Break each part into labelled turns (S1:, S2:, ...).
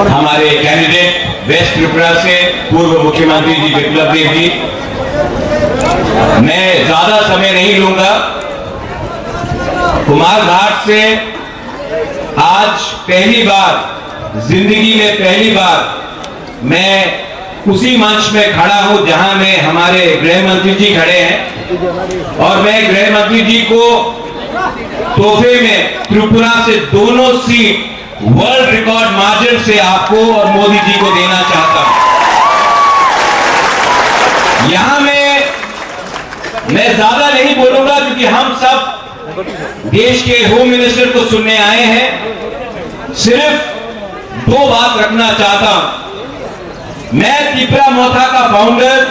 S1: हमारे candidate waste Tripura से पूर्व मुख्यमंत्री जी विप्लव देव जी, मैं ज्यादा समय नहीं लूंगा। कुमारघाट से आज पहली बार, जिंदगी में पहली बार मैं उसी मंच में खड़ा हूं जहां में हमारे गृह मंत्री जी खड़े हैं, और मैं गृह मंत्री जी को तोहफे में त्रिपुरा से दोनों सीट वर्ल्ड रिकॉर्ड मार्जिन से आपको और मोदी जी को देना चाहता हूं। यहां मैं ज्यादा नहीं बोलूंगा क्योंकि हम सब देश के होम मिनिस्टर को सुनने आए हैं। सिर्फ दो बात रखना चाहता हूं। मैं त्रिपुरा मोथा का फाउंडर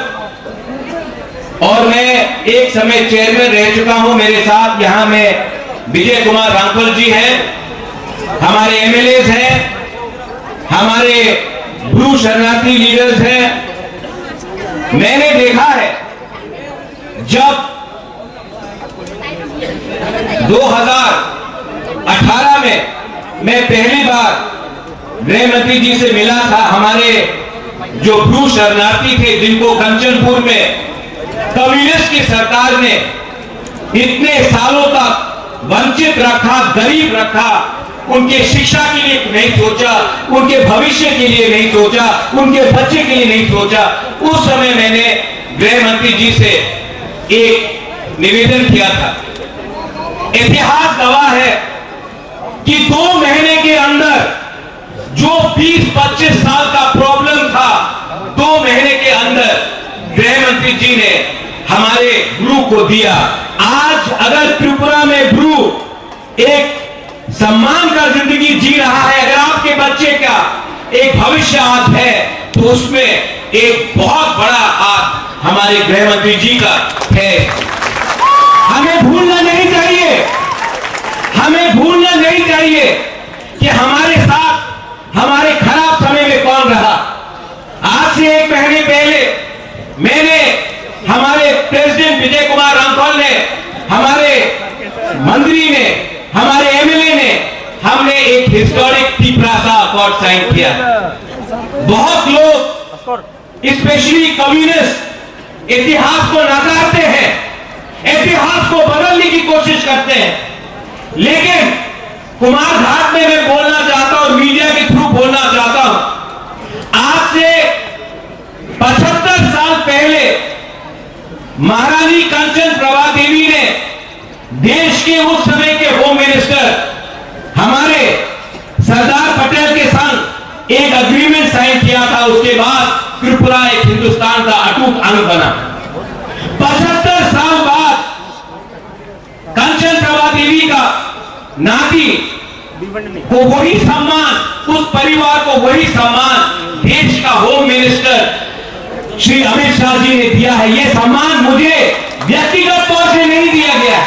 S1: और मैं एक समय चेयरमैन रह चुका हूं। मेरे साथ यहां में विजय कुमार रामफल जी हैं, हमारे एमएलए हैं, हमारे ब्रू शरणार्थी लीडर्स हैं। मैंने देखा है जब 2018 में मैं पहली बार गृह मंत्री जी से मिला था, हमारे जो ब्रू शरणार्थी थे जिनको कंचनपुर में कम्युनिस्ट की सरकार ने इतने सालों तक वंचित रखा, गरीब रखा, उनके शिक्षा के लिए नहीं सोचा, उनके भविष्य के लिए नहीं सोचा, उनके बच्चे के लिए नहीं सोचा। उस समय मैंने गृह मंत्री जी से एक निवेदन किया था। इतिहास गवाह है कि 2 महीने के अंदर जो 20-25 साल का प्रॉब्लम था, 2 महीने के अंदर गृह मंत्री जी ने हमारे ब्रू को दिया। आज अगर त्रिपुरा में ब्रू एक सम्मान का जिंदगी जी रहा है, अगर आपके बच्चे का एक भविष्य आज है, तो उसमें एक बहुत बड़ा हाथ हमारे गृह मंत्री जी का है। हमें भूलना नहीं चाहिए, हमें भूलना नहीं चाहिए कि हमारे साथ हमारे खराब समय में कौन रहा। आज से 1 महीने पहले मैंने, हमारे प्रेसिडेंट विजय कुमार रामफल ने, हमारे मंत्री ने, हमारे एमएलए ने, हमने एक हिस्टोरिक त्रिपुरा अकॉर्ड साइन किया। बहुत लोग स्पेशली कम्युनिस्ट इतिहास को नकारते हैं, इतिहास को बदलने की कोशिश करते हैं, लेकिन कुमारघाट में मैं बोलना चाहता हूं, मीडिया के थ्रू बोलना चाहता हूं। आज से 75 साल पहले महारानी कंचन प्रभा देवी ने देश के उस समय के होम मिनिस्टर हमारे सरदार पटेल के संग एक एग्रीमेंट साइन किया था। उसके बाद त्रिपुरा एक हिंदुस्तान का अटूट अंग बना। 75 साल बाद कंचन प्रभा देवी का नाती को वही सम्मान, उस परिवार को वही सम्मान देश का होम मिनिस्टर श्री अमित शाह जी ने दिया है। यह सम्मान मुझे व्यक्तिगत तौर से नहीं दिया गया,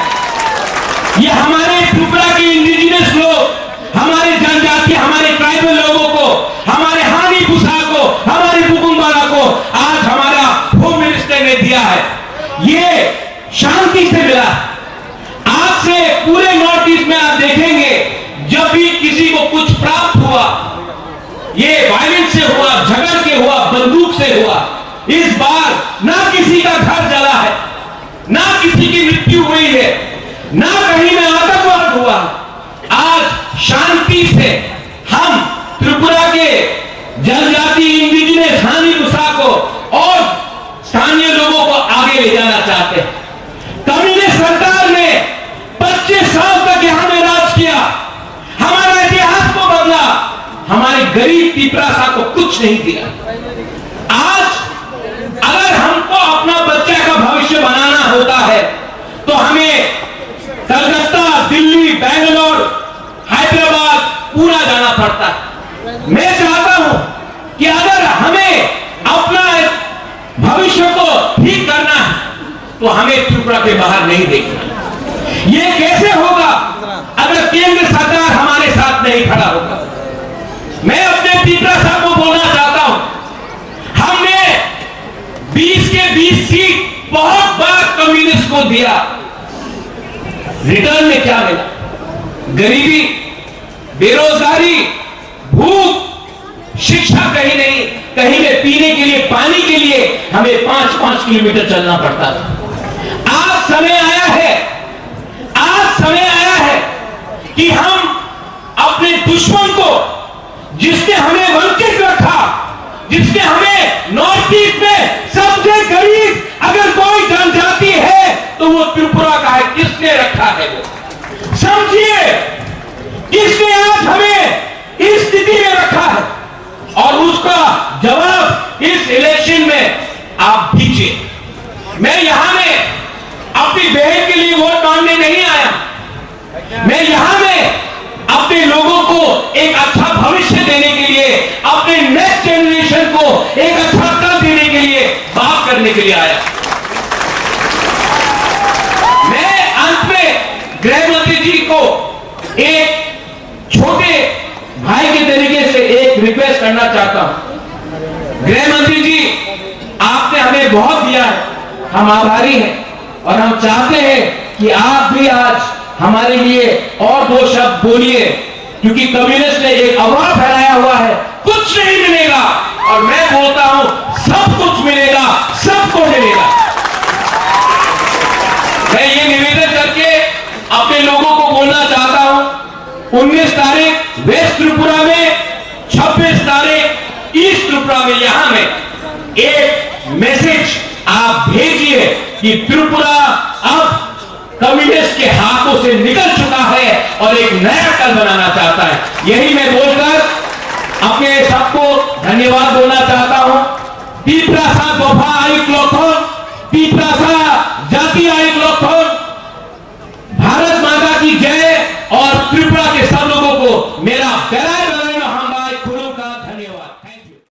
S1: ये हमारे त्रिपुरा के इंडिजिनस लोग, हमारे जनजाति, हमारे ट्राइबल लोगों को, हमारे हानी भूसा को, हमारे बुकुम्बारा को आज हमारा होम मिनिस्टर ने दिया है। ये शांति से मिला। आज से पूरे नॉर्थ ईस्ट में आप देखेंगे, जब भी किसी को कुछ प्राप्त हुआ, ये वायलेंस से हुआ, झगड़ के हुआ, बंदूक से हुआ। इस बार ना किसी का घर जला है, ना किसी की मृत्यु हुई है, ना कहीं में आतंकवाद हुआ। आज शांति से हम त्रिपुरा के जनजाति, इंडिजिनस, हानी भूसा को और स्थानीय लोगों को आगे ले जाना चाहते हैं। कम्युनिस्ट सरकार ने 25 साल तक यहां में राज किया, हमारा इतिहास को बदला, हमारे गरीब त्रिपुरा को कुछ नहीं दिया। आज अगर हमको अपना बच्चे का भविष्य बनाना होता है तो हमें कलकत्ता, दिल्ली, बेंगलोर, हैदराबाद पूरा जाना पड़ता है। मैं चाहता हूं कि अगर हमें अपना भविष्य को ठीक करना है तो हमें त्रिपुरा के बाहर नहीं देखना। यह कैसे होगा अगर केंद्र सरकार हमारे साथ नहीं खड़ा होगा। मैं अपने त्रिपुरा साहब को बोलना चाहता हूं, हमने 20 के 20 सीट बहुत बार कम्युनिस्ट को दिया, रिटर्न में क्या मिला? गरीबी, बेरोजगारी, भूख, शिक्षा कहीं नहीं, कहीं में पीने के लिए, पानी के लिए हमें 5-5 किलोमीटर चलना पड़ता था। आज समय आया है कि हम अपने दुश्मन को, जिसने हमें वंचित रखा, जिसने हमें नॉर्थ ईस्ट में सबसे गरीब अगर कोई जनजाति है तो वो त्रिपुरा का है। किसने रखा है? वो समझिए, किसने आज हमें इस स्थिति में रखा है, और उसका जवाब इस इलेक्शन में आप दीजिए। मैं यहां में अपनी बहन के लिए वोट मांगने नहीं आया, मैं यहां में अपने लोगों को एक अच्छा भविष्य देने के लिए, अपने नेक्स्ट जनरेशन को एक अच्छा कल देने के लिए बात करने के लिए आया। मैं अंत में गृह मंत्री जी को एक छोटे भाई के तरीके से एक रिक्वेस्ट करना चाहता हूं। गृह मंत्री जी, आपने हमें बहुत दिया है, हम आभारी हैं, और हम चाहते हैं कि आप भी आज हमारे लिए और 2 शब्द बोलिए, क्योंकि कम्युनिस्ट ने एक अफवाह फैलाया हुआ है कुछ नहीं मिलेगा, और मैं बोलता हूं सब कुछ मिलेगा, सबको मिलेगा। मैं ये निवेदन करके अपने लोगों को बोलना चाहता हूं, 19 तारीख वेस्ट त्रिपुरा में, 26 तारीख ईस्ट त्रिपुरा में, यहां में एक मैसेज आप भेजिए कि त्रिपुरा अब कम्युनिस्ट के हाथों से निकल चुका है और एक नया कल बनाना चाहता है। यही मैं बोलकर अपने सबको धन्यवाद बोलना चाहता हूं। पीपरासा गोफा आयुक्त लोथोन, पीपरासा जाति आयुक्त लोथोन, भारत माता की जय, और त्रिपुरा के सब लोगों को मेरा प्यारा